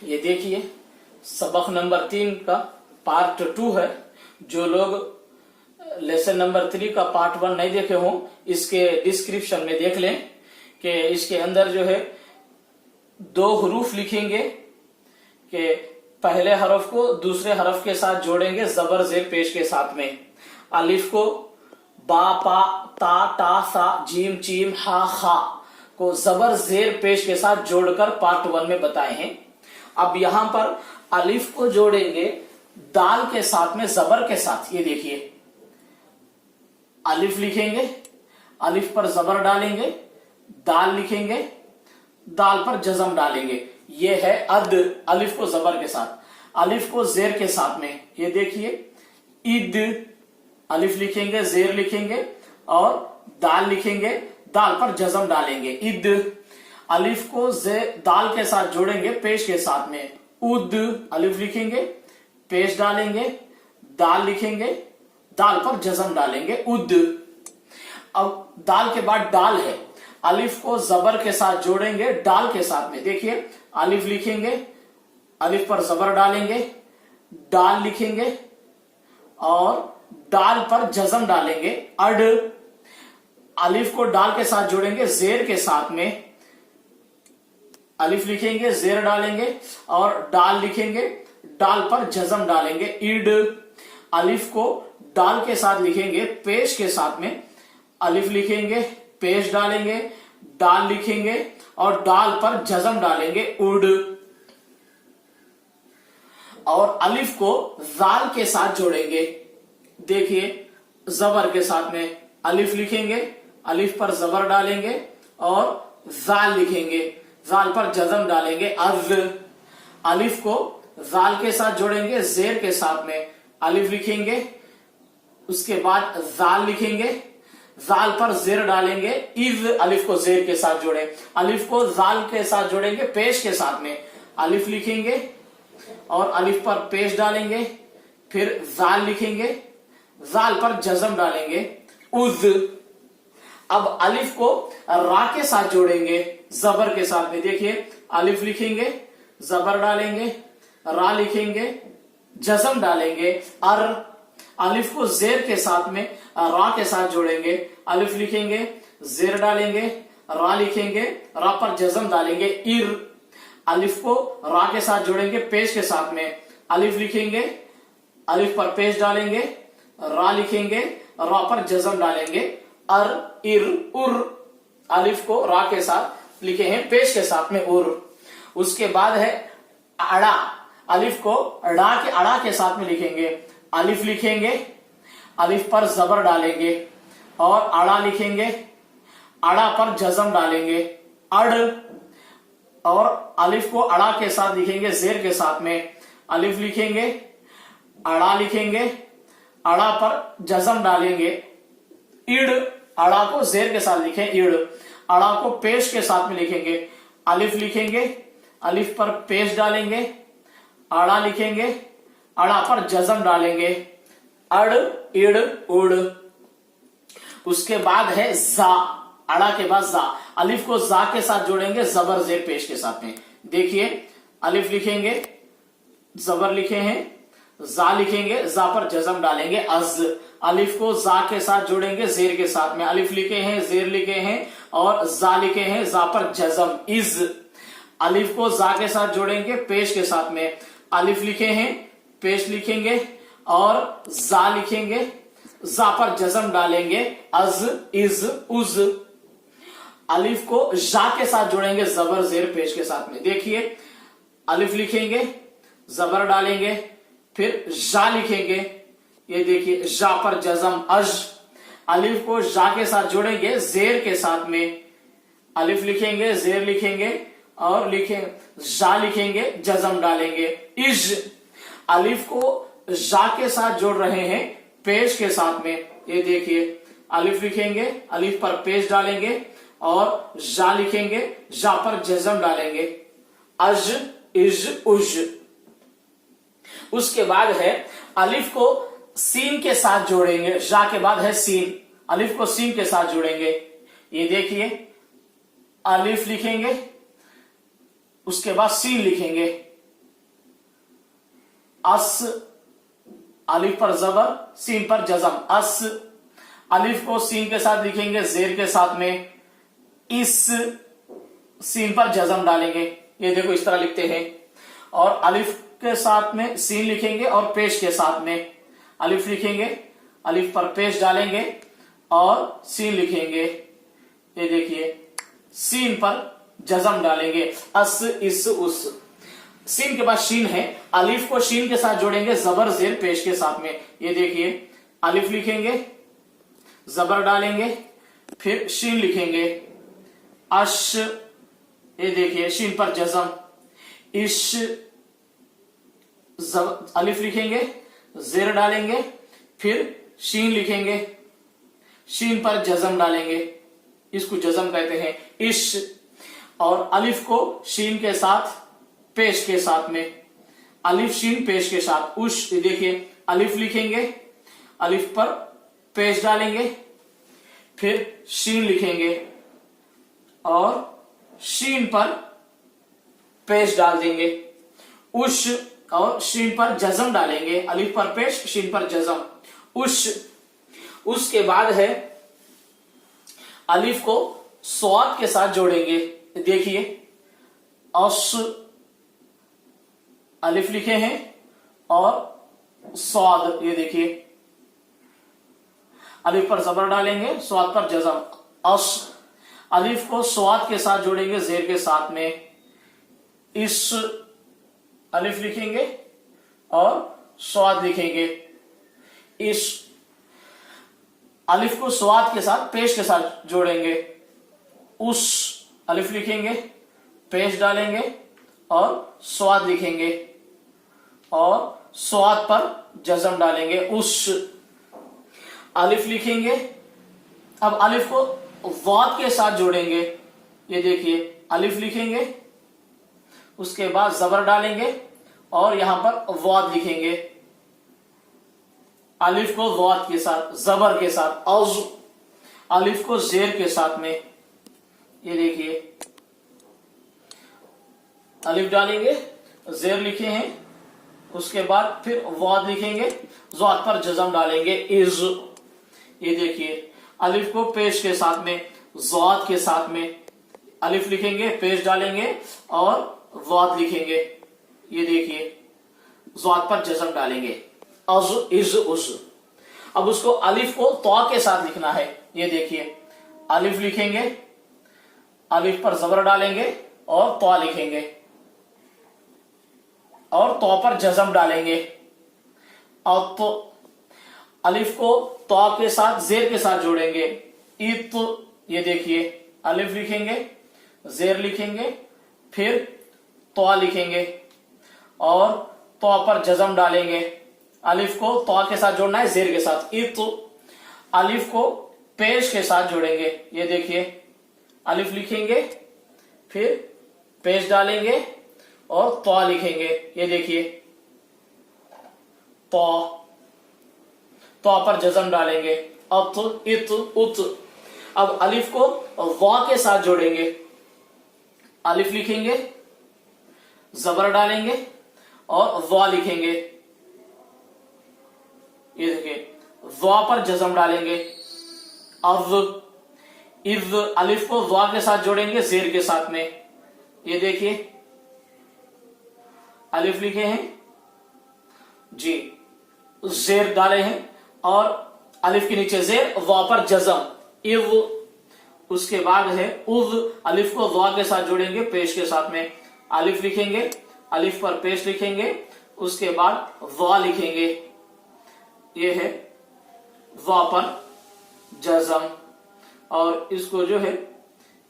ये देखिए सबक नंबर 3 का पार्ट 2 है। जो लोग लेसन नंबर 3 का पार्ट 1 नहीं देखे हों, इसके डिस्क्रिप्शन में देख लें कि इसके अंदर जो है 2 हरूफ लिखेंगे कि पहले हरफ को दूसरे हरफ के साथ जोड़ेंगे जबर जेर पेश के साथ में। अलिफ को बा पा ता टा सा जीम चीम हा खा को जबर जेर पेश के साथ जोड़कर पार्ट 1 में बताए हैं। अब यहां पर अलिफ को जोड़ेंगे दाल के साथ में जबर के साथ। ये देखिए अलिफ लिखेंगे, अलिफ पर जबर डालेंगे, दाल लिखेंगे, दाल पर जजम डालेंगे। ये है अद, अलिफ को जबर के साथ। अलिफ को जेर के साथ में, ये देखिए ईद, अलिफ लिखेंगे, जेर लिखेंगे और दाल लिखेंगे, दाल पर जजम डालेंगे ईद। अलिफ को दाल के साथ जोड़ेंगे पेश के साथ में उद, अलिफ लिखेंगे, पेश डालेंगे, दाल लिखेंगे, दाल पर जजम डालेंगे उद। अब दाल के बाद डाल है, अलिफ को जबर के साथ जोड़ेंगे डाल के साथ में। देखिए अलिफ लिखेंगे, अलिफ पर जबर डालेंगे, डाल लिखेंगे और डाल पर जजम डालेंगे अड। अलिफ को डाल के साथ जोड़ेंगे जेर के साथ में, अलिफ लिखेंगे, जेर डालेंगे और डाल लिखेंगे, डाल पर जजम डालेंगे ईड। अलिफ को डाल के साथ लिखेंगे पेश के साथ में, अलिफ लिखेंगे, पेश डालेंगे, डाल लिखेंगे और डाल पर जजम डालेंगे उड। और अलिफ को जाल के साथ जोड़ेंगे। देखिए जबर के साथ में अलिफ लिखेंगे, अलिफ पर जबर डालेंगे और जाल लिखेंगे, जाल पर जजम डालेंगे अज। अलिफ को जाल के साथ जोड़ेंगे जेर के साथ में, अलिफ लिखेंगे, उसके बाद जाल लिखेंगे, जाल पर जेर डालेंगे इज। अलिफ को जेर के साथ जोड़े, अलिफ को जाल के साथ जोड़ेंगे पेश के साथ में, अलिफ लिखेंगे और अलिफ पर पेश डालेंगे, फिर जाल लिखेंगे, जाल पर जजम डालेंगे उज। अब अलिफ को रा के साथ जोड़ेंगे जबर के साथ में। देखिए अलिफ लिखेंगे, जबर डालेंगे, रा लिखेंगे, जजम डालेंगे अर। अलिफ को जेर के साथ में रा के साथ जोड़ेंगे, अलिफ लिखेंगे, जेर डालेंगे, रा लिखेंगे, रा पर जजम डालेंगे इर। अलिफ को रा के साथ जोड़ेंगे पेश के साथ में, अलिफ लिखेंगे, अलिफ पर पेश डालेंगे, रा लिखेंगे, रा पर जजम डालेंगे अर इर उर। अलिफ को रा के साथ लिखे हैं पेश के साथ में उर। उसके बाद है अड़ा, अलिफ को अड़ा के साथ में लिखेंगे, अलिफ लिखेंगे, अलिफ पर जबर डालेंगे और अड़ा लिखेंगे, अड़ा पर जजम डालेंगे अड़। और अलिफ को अड़ा के साथ लिखेंगे जेर के साथ में, अलिफ लिखेंगे, अड़ा लिखेंगे, अड़ा पर जजम डालेंगे इड़। अड़ा को जेर के साथ लिखें इड़। अड़ा को पेश के साथ में लिखेंगे, अलिफ लिखेंगे, अलिफ पर पेश डालेंगे, अड़ा लिखेंगे, अड़ा पर जजम डालेंगे अड़ इड़ उड़। उसके बाद है जा, अड़ा के बाद जा, अलिफ को जा के साथ जोड़ेंगे जबर जेर पेश के साथ में। देखिए अलिफ लिखेंगे, जबर लिखे हैं, जा लिखेंगे, जा पर जजम डालेंगे अज। अलिफ को जा के साथ जोड़ेंगे जेर के साथ में, अलिफ लिखे हैं, जेर लिखे हैं और जा लिखे हैं, जा पर जजम इज। अलिफ को जा के साथ जोड़ेंगे पेश के साथ में, अलिफ लिखे हैं, पेश लिखेंगे और जा लिखेंगे, जा पर जजम डालेंगे अज इज उज। अलिफ को जा के साथ जोड़ेंगे जबर जेर पेश के साथ में। देखिए अलिफ लिखेंगे, जबर डालेंगे, फिर जा लिखेंगे, ये देखिए जा पर जजम अज। अलिफ को जा के साथ जोड़ेंगे जेर के साथ में, अलिफ लिखेंगे, जेर लिखेंगे और जा लिखेंगे, जजम डालेंगे इज। अलिफ को जा के साथ जोड़ रहे हैं पेश के साथ में। ये देखिए अलिफ लिखेंगे, अलिफ पर पेश डालेंगे और जा लिखेंगे, जा पर जजम डालेंगे अज इज उज। उसके बाद है अलिफ को सीन के साथ जोड़ेंगे, जा के बाद है सीन, अलिफ को सीन के साथ जोड़ेंगे। ये देखिए अलिफ लिखेंगे, उसके बाद सीन लिखेंगे, अस, अलिफ पर जबर, सीन पर जजम, अस। अलिफ को सीन के साथ लिखेंगे जेर के साथ में, इस, सीन पर जजम डालेंगे, ये देखो इस तरह लिखते हैं। और अलिफ के साथ में सीन लिखेंगे और पेश के साथ में अलिफ लिखेंगे, अलिफ पर पेश डालेंगे और सीन लिखेंगे, ये देखिए सीन पर जजम डालेंगे, अस, इस, उस। सीन के बाद शीन है, अलिफ को शीन के साथ जोड़ेंगे जबर जेर पेश के साथ में, ये देखिए अलिफ लिखेंगे, जबर डालेंगे, फिर शीन लिखेंगे, अश, ये देखिए शीन पर जजम, इश, अलिफ लिखेंगे, जेर डालेंगे, फिर शीन लिखेंगे, शीन पर जजम डालेंगे, इसको जजम कहते हैं, इश। और अलिफ को शीन के साथ पेश के साथ में, अलिफ शीन पेश के साथ, उश, देखिए अलिफ लिखेंगे, अलिफ पर पेश डालेंगे, फिर शीन लिखेंगे और शीन पर पेश डाल देंगे, उश। और शीन पर जजम डालेंगे, अलिफ पर पेश, शीन पर जजम, उश। उसके बाद है अलिफ को स्वाद के साथ जोड़ेंगे, देखिए अस, अलिफ लिखे हैं और स्वाद, ये देखिए अलिफ पर जबर डालेंगे, स्वाद पर जजम, अस। अलिफ को स्वाद के साथ जोड़ेंगे जेर के साथ में, इस, अलिफ लिखेंगे और स्वाद लिखेंगे, इस। अलिफ को स्वाद के साथ पेश के साथ जोड़ेंगे, उस, अलिफ लिखेंगे, पेश डालेंगे और स्वाद लिखेंगे और स्वाद पर जजम डालेंगे, उस। अलिफ लिखेंगे, अब अलिफ को वाद के साथ जोड़ेंगे, ये देखिए अलिफ लिखेंगे, उसके बाद जबर डालेंगे और यहां पर वाद लिखेंगे, अलिफ को वाद के साथ, जबर के साथ, औज। अलिफ को जेर के साथ में, ये देखिए अलिफ डालेंगे, जेर लिखे हैं, उसके बाद फिर वाद लिखेंगे, ज़ात पर जजम डालेंगे, इज। ये देखिए अलिफ को पेश के साथ में, ज़ात के साथ में, अलिफ लिखेंगे, पेश डालेंगे और वाद लिखेंगे, ये देखिए ज़ात पर जजम डालेंगे, अज, इज, उज। अब उसको अलिफ को तौ के साथ लिखना है, ये देखिए अलिफ लिखेंगे, अलिफ पर जबर डालेंगे और तौ लिखेंगे और तौ पर जजम डालेंगे। और तो अलिफ को तौ के साथ जेर के साथ जोड़ेंगे, इत, ये देखिए अलिफ लिखेंगे, जेर लिखेंगे, फिर तौ लिखेंगे और तौ पर जजम डालेंगे। अलिफ को तौ के साथ जोड़ना है जेर के साथ, इत। अलिफ को पेश के साथ जोड़ेंगे, ये देखिए अलिफ लिखेंगे, फिर पेश डालेंगे और तौ लिखेंगे, ये देखिए तौ, तौ पर जजम डालेंगे, अत, इत, उत। अब अलिफ को वा के साथ जोड़ेंगे, अलिफ लिखेंगे, जबर डालेंगे और वा लिखेंगे, ये देखिए वा पर जजम डालेंगे, अव, इव। अलिफ को वा के साथ जोड़ेंगे जेर के साथ में, ये देखिए अलिफ लिखे हैं जी, जेर डाले हैं और अलिफ के नीचे जेर, वा पर जजम, इव। उसके बाद है उव, अलिफ को वा के साथ जोड़ेंगे पेश के साथ में, अलिफ लिखेंगे, अलिफ पर पेश लिखेंगे, उसके बाद वा लिखेंगे, ये है वा पर जजम। और इसको जो है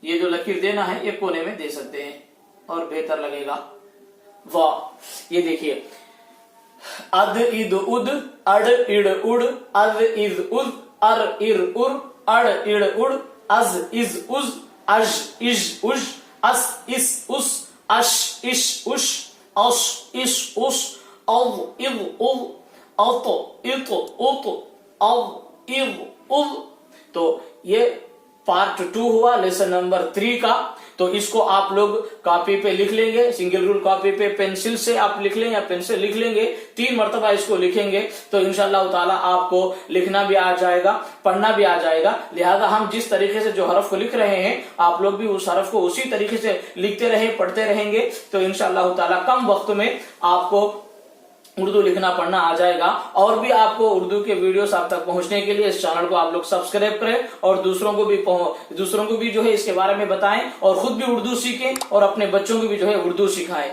ये जो लकीर देना है ये कोने में दे सकते हैं और बेहतर लगेगा। वाह, ये देखिए अद, इद, उद, अड, इड, उड, अज, इज, उज, अर, इर, उर, अड़, इड़, उड़, अज, इज, उज, अज, इज, उज, अस, इस, उस, अश, इश, उश, अश, इश, उश, अव, इव, उव, अतो, इतो, उतो, अव, इव, उव। तो ये पार्ट 2 हुआ लेसन नंबर 3 का। तो इसको आप लोग कॉपी पे लिख लेंगे, सिंगल रूल कॉपी पे पेंसिल से आप लिख लें या पेन से लिख लेंगे, 3 मरतबा इसको लिखेंगे तो इंशाअल्लाह ताला आपको लिखना भी आ जाएगा, पढ़ना भी आ जाएगा। लिहाजा हम जिस तरीके से जो हरफ को लिख रहे हैं आप लोग भी उस हरफ को उसी तरीके से लिखते रहे, पढ़ते रहेंगे तो इंशाअल्लाह ताला कम वक्त में आपको उर्दू लिखना पढ़ना आ जाएगा। और भी आपको उर्दू के वीडियोस आप तक पहुंचने के लिए इस चैनल को आप लोग सब्सक्राइब करें और दूसरों को भी जो है इसके बारे में बताएं और खुद भी उर्दू सीखें और अपने बच्चों को भी जो है उर्दू सिखाएं।